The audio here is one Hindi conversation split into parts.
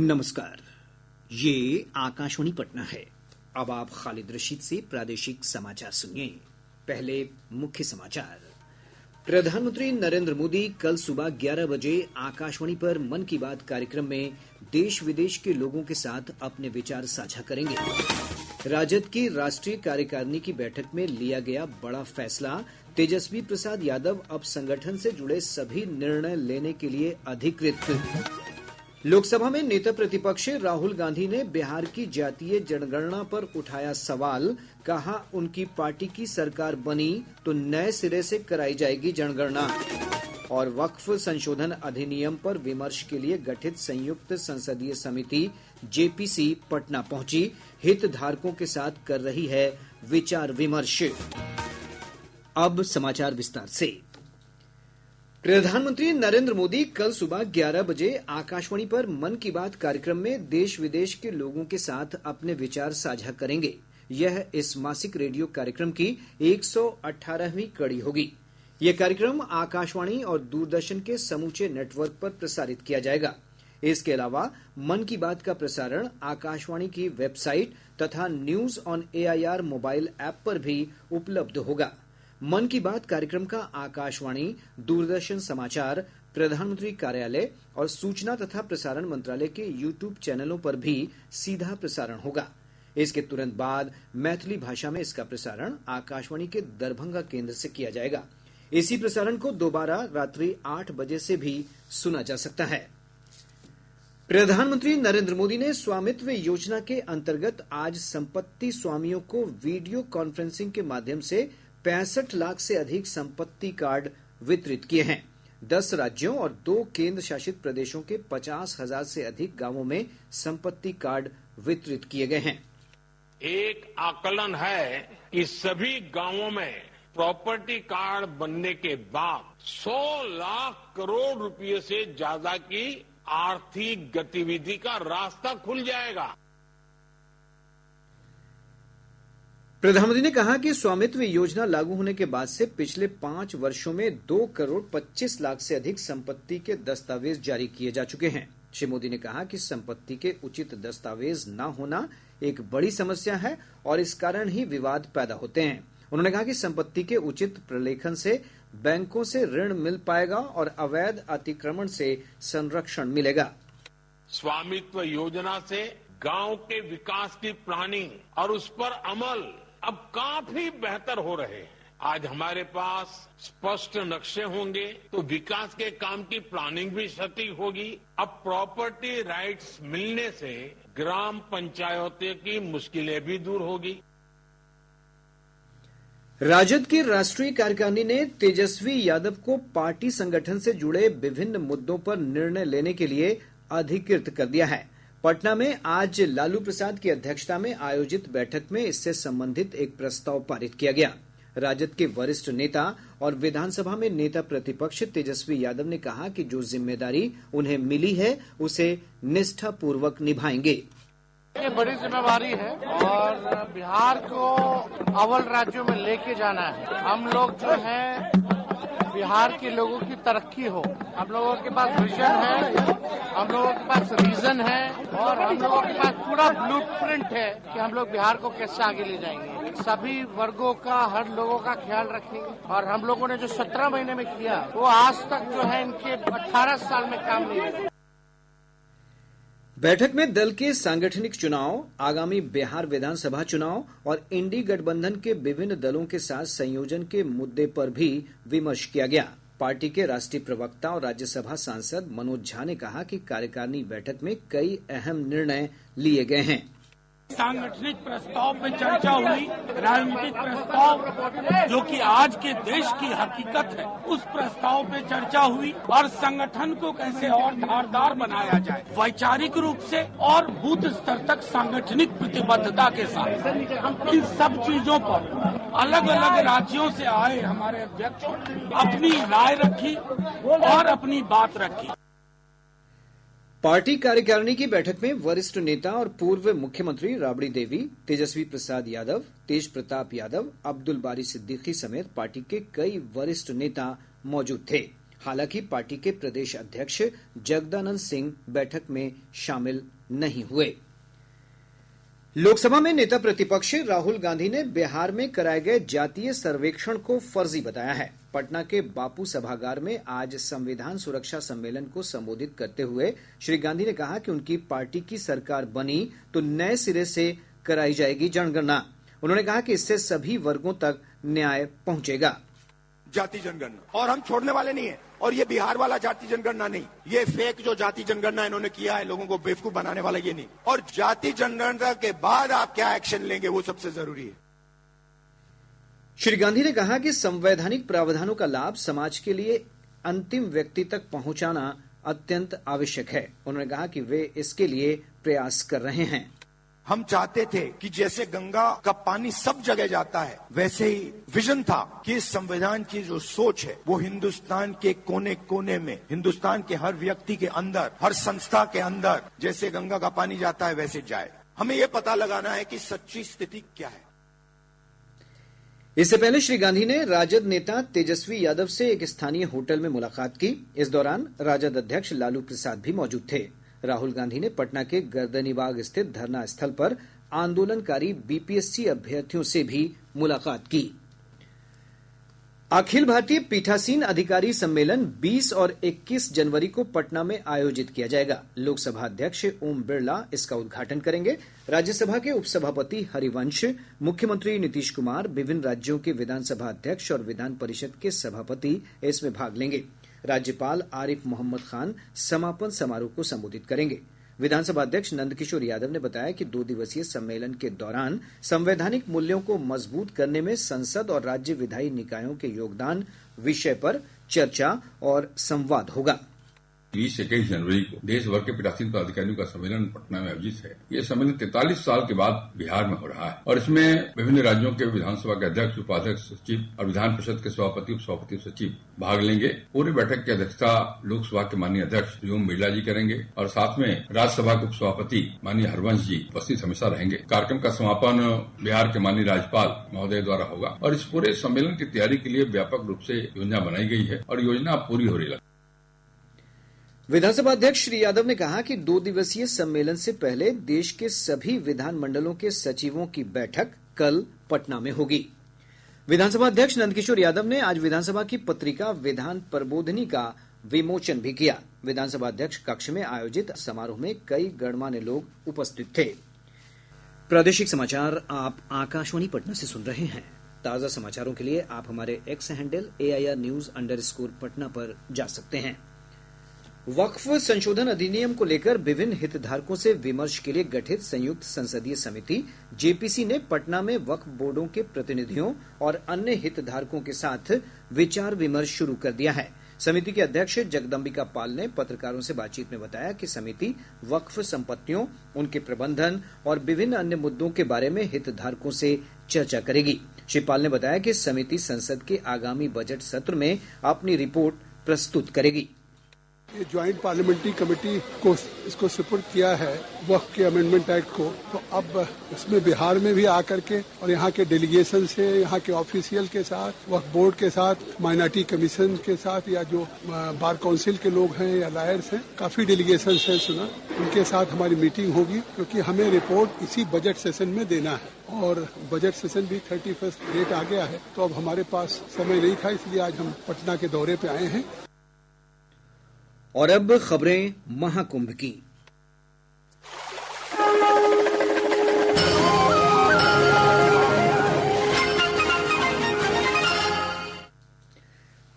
नमस्कार। ये आकाशवाणी पटना है। अब आप खालिद रशीद से प्रादेशिक समाचार सुनिए। पहले मुख्य समाचार। प्रधानमंत्री नरेंद्र मोदी कल सुबह 11 बजे आकाशवाणी पर मन की बात कार्यक्रम में देश विदेश के लोगों के साथ अपने विचार साझा करेंगे। राजद की राष्ट्रीय कार्यकारिणी की बैठक में लिया गया बड़ा फैसला। तेजस्वी प्रसाद यादव अब संगठन से जुड़े सभी निर्णय लेने के लिए अधिकृत। लोकसभा में नेता प्रतिपक्ष राहुल गांधी ने बिहार की जातीय जनगणना पर उठाया सवाल। कहा, उनकी पार्टी की सरकार बनी तो नए सिरे से कराई जाएगी जनगणना। और वक्फ संशोधन अधिनियम पर विमर्श के लिए गठित संयुक्त संसदीय समिति जेपीसी पटना पहुंची। हितधारकों के साथ कर रही है विचार विमर्श। अब समाचार विस्तार से। प्रधानमंत्री नरेंद्र मोदी कल सुबह 11 बजे आकाशवाणी पर मन की बात कार्यक्रम में देश विदेश के लोगों के साथ अपने विचार साझा करेंगे। यह इस मासिक रेडियो कार्यक्रम की 118वीं कड़ी होगी। यह कार्यक्रम आकाशवाणी और दूरदर्शन के समूचे नेटवर्क पर प्रसारित किया जाएगा। इसके अलावा मन की बात का प्रसारण आकाशवाणी की वेबसाइट तथा news on AIR mobile app पर भी उपलब्ध होगा। मन की बात कार्यक्रम का आकाशवाणी, दूरदर्शन समाचार, प्रधानमंत्री कार्यालय और सूचना तथा प्रसारण मंत्रालय के यूट्यूब चैनलों पर भी सीधा प्रसारण होगा। इसके तुरंत बाद मैथिली भाषा में इसका प्रसारण आकाशवाणी के दरभंगा केंद्र से किया जाएगा। इसी प्रसारण को दोबारा रात्रि 8 बजे से भी सुना जा सकता है। प्रधानमंत्री नरेंद्र मोदी ने स्वामित्व योजना के अंतर्गत आज संपत्ति स्वामियों को वीडियो कॉन्फ्रेंसिंग के माध्यम से 65 लाख से अधिक संपत्ति कार्ड वितरित किए हैं। 10 राज्यों और 2 केंद्र शासित प्रदेशों के 50,000 से अधिक गांवों में संपत्ति कार्ड वितरित किए गए हैं। एक आकलन है कि सभी गांवों में प्रॉपर्टी कार्ड बनने के बाद 100 लाख करोड़ रुपए से ज्यादा की आर्थिक गतिविधि का रास्ता खुल जाएगा। प्रधानमंत्री ने कहा कि स्वामित्व योजना लागू होने के बाद से पिछले 5 वर्षों में 2 करोड़ 25 लाख से अधिक संपत्ति के दस्तावेज जारी किए जा चुके हैं। श्री मोदी ने कहा कि संपत्ति के उचित दस्तावेज न होना एक बड़ी समस्या है और इस कारण ही विवाद पैदा होते हैं। उन्होंने कहा कि संपत्ति के उचित प्रलेखन से बैंकों से ऋण मिल पाएगा और अवैध अतिक्रमण से संरक्षण मिलेगा। स्वामित्व योजना से गांव के विकास की प्लानिंग और उस पर अमल अब काफी बेहतर हो रहे हैं। आज हमारे पास स्पष्ट नक्शे होंगे तो विकास के काम की प्लानिंग भी सटीक होगी। अब प्रॉपर्टी राइट्स मिलने से ग्राम पंचायतों की मुश्किलें भी दूर होगी। राजद की राष्ट्रीय कार्यकारिणी ने तेजस्वी यादव को पार्टी संगठन से जुड़े विभिन्न मुद्दों पर निर्णय लेने के लिए अधिकृत कर दिया है। पटना में आज लालू प्रसाद की अध्यक्षता में आयोजित बैठक में इससे संबंधित एक प्रस्ताव पारित किया गया। राजद के वरिष्ठ नेता और विधानसभा में नेता प्रतिपक्ष तेजस्वी यादव ने कहा कि जो जिम्मेदारी उन्हें मिली है उसे निष्ठापूर्वक निभाएंगे। ये बड़ी जिम्मेवारी है और बिहार को अव्वल राज्यों में लेके जाना है। हम लोग जो है बिहार के लोगों की तरक्की हो, हम लोगों के पास विजन है, हम लोगों के पास रीजन है और हम लोगों के पास पूरा ब्लूप्रिंट है कि हम लोग बिहार को कैसे आगे ले जाएंगे। सभी वर्गों का, हर लोगों का ख्याल रखेंगे और हम लोगों ने जो 17 महीने में किया वो आज तक जो है इनके 18 साल में काम नहीं हुआ। बैठक में दल के सांगठनिक चुनाव, आगामी बिहार विधानसभा चुनाव और इंडी गठबंधन के विभिन्न दलों के साथ संयोजन के मुद्दे पर भी विमर्श किया गया। पार्टी के राष्ट्रीय प्रवक्ता और राज्यसभा सांसद मनोज झा ने कहा कि कार्यकारिणी बैठक में कई अहम निर्णय लिए गए हैं। सांगठनिक प्रस्ताव पे चर्चा हुई, राजनीतिक प्रस्ताव जो कि आज के देश की हकीकत है उस प्रस्ताव पे चर्चा हुई और संगठन को कैसे और धारदार बनाया जाए, वैचारिक रूप से और बूथ स्तर तक सांगठनिक प्रतिबद्धता के साथ। इन सब चीजों पर अलग अलग राज्यों से आए हमारे अध्यक्षों अपनी राय रखी और अपनी बात रखी। पार्टी कार्यकारिणी की बैठक में वरिष्ठ नेता और पूर्व मुख्यमंत्री राबड़ी देवी, तेजस्वी प्रसाद यादव, तेज प्रताप यादव, अब्दुल बारी सिद्दीकी समेत पार्टी के कई वरिष्ठ नेता मौजूद थे। हालांकि पार्टी के प्रदेश अध्यक्ष जगदानंद सिंह बैठक में शामिल नहीं हुए। लोकसभा में नेता प्रतिपक्ष राहुल गांधी ने बिहार में कराए गए जातीय सर्वेक्षण को फर्जी बताया है। पटना के बापू सभागार में आज संविधान सुरक्षा सम्मेलन को संबोधित करते हुए श्री गांधी ने कहा कि उनकी पार्टी की सरकार बनी तो नए सिरे से कराई जाएगी जनगणना। उन्होंने कहा कि इससे सभी वर्गों तक न्याय पहुंचेगा। जाति जनगणना और हम छोड़ने वाले नहीं है। और ये बिहार वाला जाति जनगणना नहीं, ये फेक जो जाति जनगणना इन्होंने किया है लोगों को बेवकूफ बनाने वाला ये नहीं। और जाति जनगणना के बाद आप क्या एक्शन लेंगे वो सबसे जरूरी है। श्री गांधी ने कहा कि संवैधानिक प्रावधानों का लाभ समाज के लिए अंतिम व्यक्ति तक पहुंचाना अत्यंत आवश्यक है। उन्होंने कहा कि वे इसके लिए प्रयास कर रहे हैं। हम चाहते थे कि जैसे गंगा का पानी सब जगह जाता है, वैसे ही विजन था कि इस संविधान की जो सोच है वो हिंदुस्तान के कोने कोने में, हिंदुस्तान के हर व्यक्ति के अंदर, हर संस्था के अंदर जैसे गंगा का पानी जाता है वैसे जाए। हमें ये पता लगाना है कि सच्ची स्थिति क्या है। इससे पहले श्री गांधी ने राजद नेता तेजस्वी यादव से एक स्थानीय होटल में मुलाकात की। इस दौरान राजद अध्यक्ष लालू प्रसाद भी मौजूद थे। राहुल गांधी ने पटना के गर्दनीबाग स्थित धरना स्थल पर आंदोलनकारी बीपीएससी अभ्यर्थियों से भी मुलाकात की। अखिल भारतीय पीठासीन अधिकारी सम्मेलन 20 और 21 जनवरी को पटना में आयोजित किया जाएगा। लोकसभा अध्यक्ष ओम बिरला इसका उद्घाटन करेंगे। राज्यसभा के उपसभापति हरिवंश, मुख्यमंत्री नीतीश कुमार, विभिन्न राज्यों के विधानसभा अध्यक्ष और विधान परिषद के सभापति इसमें भाग लेंगे। राज्यपाल आरिफ मोहम्मद खान समापन समारोह को संबोधित करेंगे। विधानसभा अध्यक्ष नंदकिशोर यादव ने बताया कि 2 दिवसीय सम्मेलन के दौरान संवैधानिक मूल्यों को मजबूत करने में संसद और राज्य विधायी निकायों के योगदान विषय पर चर्चा और संवाद होगा। 20-21 जनवरी को देश भर के पीठासीन पदाधिकारियों का सम्मेलन पटना में आयोजित है। ये सम्मेलन 43 साल के बाद बिहार में हो रहा है और इसमें विभिन्न राज्यों के विधानसभा के अध्यक्ष, उपाध्यक्ष, सचिव और विधान परिषद के सभापति, उपसभापति, सचिव भाग लेंगे। पूरी बैठक की अध्यक्षता लोकसभा के माननीय अध्यक्ष ओम बिरला जी करेंगे और साथ में राज्यसभा के उपसभापति माननीय हरिवंश जी उपस्थित हमेशा रहेंगे। कार्यक्रम का समापन बिहार के माननीय राज्यपाल महोदय द्वारा होगा और इस पूरे सम्मेलन की तैयारी के लिए व्यापक रूप से योजना बनाई गई है और योजना पूरी हो रही है। विधानसभा अध्यक्ष श्री यादव ने कहा कि 2 दिवसीय सम्मेलन से पहले देश के सभी विधानमंडलों के सचिवों की बैठक कल पटना में होगी। विधानसभा अध्यक्ष नंदकिशोर यादव ने आज विधानसभा की पत्रिका विधान प्रबोधिनी का विमोचन भी किया। विधानसभा अध्यक्ष कक्ष में आयोजित समारोह में कई गणमान्य लोग उपस्थित थे। प्रादेशिक समाचार आप आकाशवाणी पटना से सुन रहे हैं। ताजा समाचारों के लिए आप हमारे एक्स हैंडल AIR_News_ पर जा सकते हैं। वक्फ संशोधन अधिनियम को लेकर विभिन्न हितधारकों से विमर्श के लिए गठित संयुक्त संसदीय समिति जेपीसी ने पटना में वक्फ बोर्डों के प्रतिनिधियों और अन्य हितधारकों के साथ विचार विमर्श शुरू कर दिया है। समिति के अध्यक्ष जगदम्बिका पाल ने पत्रकारों से बातचीत में बताया कि समिति वक्फ संपत्तियों, उनके प्रबंधन और विभिन्न अन्य मुद्दों के बारे में हितधारकों से चर्चा करेगी। श्री पाल ने बताया कि समिति संसद के आगामी बजट सत्र में अपनी रिपोर्ट प्रस्तुत करेगी। ये ज्वाइंट पार्लियामेंट्री कमेटी को इसको सुपुर्द किया है वक्फ के अमेंडमेंट एक्ट को, तो अब इसमें बिहार में भी आकर के और यहाँ के डेलीगेशन से, यहाँ के ऑफिशियल के साथ, वक्फ बोर्ड के साथ, माइनॉरिटी कमीशन के साथ, या जो बार काउंसिल के लोग हैं या लायर्स हैं, काफी डेलीगेशन है सुना, उनके साथ हमारी मीटिंग होगी क्योंकि हमें रिपोर्ट इसी बजट सेशन में देना है और बजट सेशन भी 31 डेट आ गया है। तो अब हमारे पास समय नहीं था, इसलिए आज हम पटना के दौरे पे आए हैं। और अब खबरें महाकुंभ की।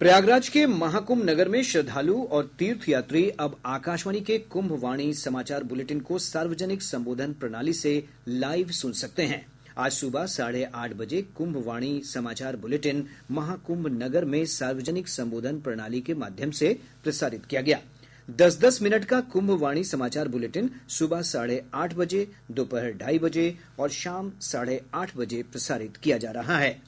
प्रयागराज के महाकुंभ नगर में श्रद्धालु और तीर्थयात्री अब आकाशवाणी के कुंभवाणी समाचार बुलेटिन को सार्वजनिक संबोधन प्रणाली से लाइव सुन सकते हैं। आज सुबह 8:30 बजे कुंभवाणी समाचार बुलेटिन महाकुंभ नगर में सार्वजनिक संबोधन प्रणाली के माध्यम से प्रसारित किया गया। 10-10 मिनट का कुंभवाणी समाचार बुलेटिन सुबह 8:30 बजे, दोपहर 2:30 बजे और शाम 8:30 बजे प्रसारित किया जा रहा है।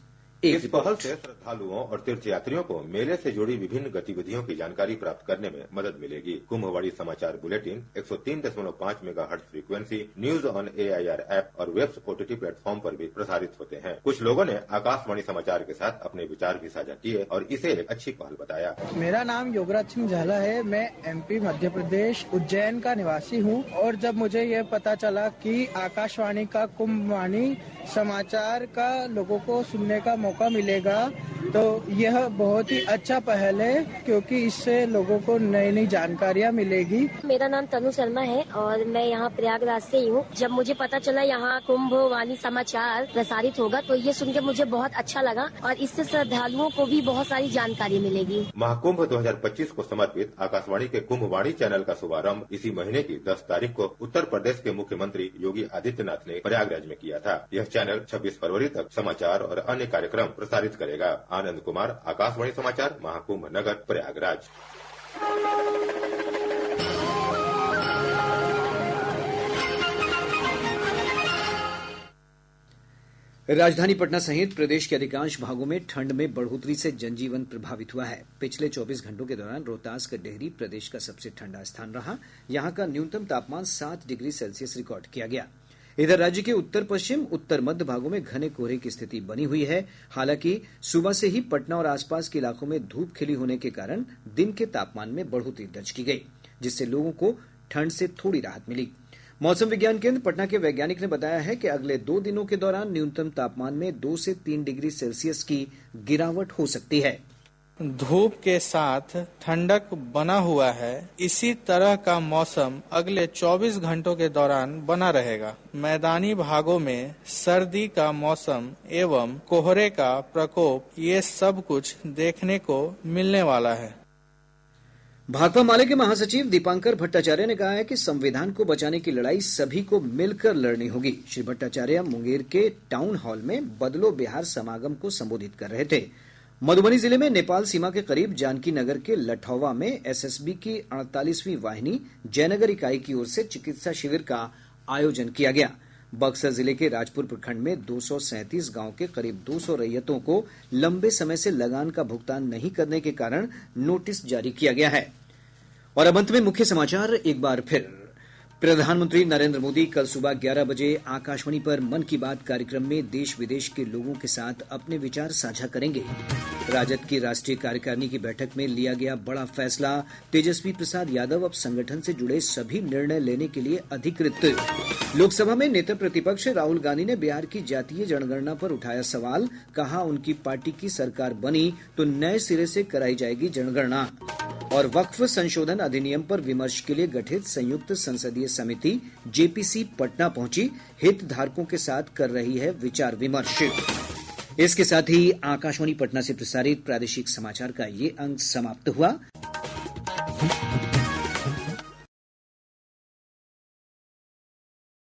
इस पहल से श्रद्धालुओं और तीर्थयात्रियों को मेले से जुड़ी विभिन्न गतिविधियों की जानकारी प्राप्त करने में मदद मिलेगी। कुंभवाणी समाचार bulletin 103.5 megahertz frequency, news on AIR app और वेब OTT प्लेटफॉर्म पर भी प्रसारित होते हैं। कुछ लोगों ने आकाशवाणी समाचार के साथ अपने विचार भी साझा किए और इसे एक अच्छी पहल बताया। मेरा नाम योगराज सिंह झाला है। मैं MP मध्य प्रदेश उज्जैन का निवासी हूँ और जब मुझे यह पता चला कि आकाशवाणी का कुंभवाणी समाचार का लोगों को सुनने का मौका मिलेगा तो यह बहुत ही अच्छा पहल है, क्योंकि इससे लोगों को नई नई जानकारियाँ मिलेगी। मेरा नाम तनु शर्मा है और मैं यहाँ प्रयागराज से ही हूँ। जब मुझे पता चला यहाँ कुंभवाणी समाचार प्रसारित होगा तो ये सुन के मुझे बहुत अच्छा लगा और इससे श्रद्धालुओं को भी बहुत सारी जानकारी मिलेगी। महाकुंभ 2025 को समर्पित आकाशवाणी के कुंभवाणी चैनल का शुभारंभ इसी महीने की 10 तारीख को उत्तर प्रदेश के मुख्यमंत्री योगी आदित्यनाथ ने प्रयागराज में किया था। यह चैनल 26 फरवरी तक समाचार और अन्य कार्यक्रम प्रसारित करेगा। आनंद कुमार, आकाशवाणी समाचार, महाकुंभ नगर, प्रयागराज। राजधानी पटना सहित प्रदेश के अधिकांश भागों में ठंड में बढ़ोतरी से जनजीवन प्रभावित हुआ है। पिछले 24 घंटों के दौरान रोहतास का डेहरी प्रदेश का सबसे ठंडा स्थान रहा। यहां का न्यूनतम तापमान 7 डिग्री सेल्सियस रिकॉर्ड किया गया। इधर राज्य के उत्तर पश्चिम, उत्तर मध्य भागों में घने कोहरे की स्थिति बनी हुई है। हालांकि सुबह से ही पटना और आसपास के इलाकों में धूप खिली होने के कारण दिन के तापमान में बढ़ोतरी दर्ज की गई, जिससे लोगों को ठंड से थोड़ी राहत मिली। मौसम विज्ञान केंद्र पटना के वैज्ञानिक ने बताया है कि अगले 2 दिनों के दौरान न्यूनतम तापमान में 2 से 3 डिग्री सेल्सियस की गिरावट हो सकती है। धूप के साथ ठंडक बना हुआ है। इसी तरह का मौसम अगले 24 घंटों के दौरान बना रहेगा। मैदानी भागों में सर्दी का मौसम एवं कोहरे का प्रकोप, ये सब कुछ देखने को मिलने वाला है। भाकपा माले के महासचिव दीपांकर भट्टाचार्य ने कहा है कि संविधान को बचाने की लड़ाई सभी को मिलकर लड़नी होगी। श्री भट्टाचार्य मुंगेर के टाउन हॉल में बदलो बिहार समागम को संबोधित कर रहे थे। मधुबनी जिले में नेपाल सीमा के करीब जानकी नगर के लठौवा में SSB की 48वीं वाहिनी जयनगर इकाई की ओर से चिकित्सा शिविर का आयोजन किया गया। बक्सर जिले के राजपुर प्रखंड में 237 गांव के करीब 200 रैयतों को लंबे समय से लगान का भुगतान नहीं करने के कारण नोटिस जारी किया गया है। और अब अंत में मुख्य समाचार एक बार फिर। प्रधानमंत्री नरेंद्र मोदी कल सुबह 11 बजे आकाशवाणी पर मन की बात कार्यक्रम में देश विदेश के लोगों के साथ अपने विचार साझा करेंगे। राजद की राष्ट्रीय कार्यकारिणी की बैठक में लिया गया बड़ा फैसला। तेजस्वी प्रसाद यादव अब संगठन से जुड़े सभी निर्णय लेने के लिए अधिकृत। लोकसभा में नेता प्रतिपक्ष राहुल गांधी ने बिहार की जातीय जनगणना पर उठाया सवाल। कहा उनकी पार्टी की सरकार बनी तो नए सिरे से कराई जाएगी जनगणना। और वक्फ संशोधन अधिनियम पर विमर्श के लिए गठित संयुक्त संसदीय समिति JPC पटना पहुंची, हितधारकों के साथ कर रही है विचार विमर्श। इसके साथ ही आकाशवाणी पटना से प्रसारित प्रादेशिक समाचार का ये अंक समाप्त हुआ।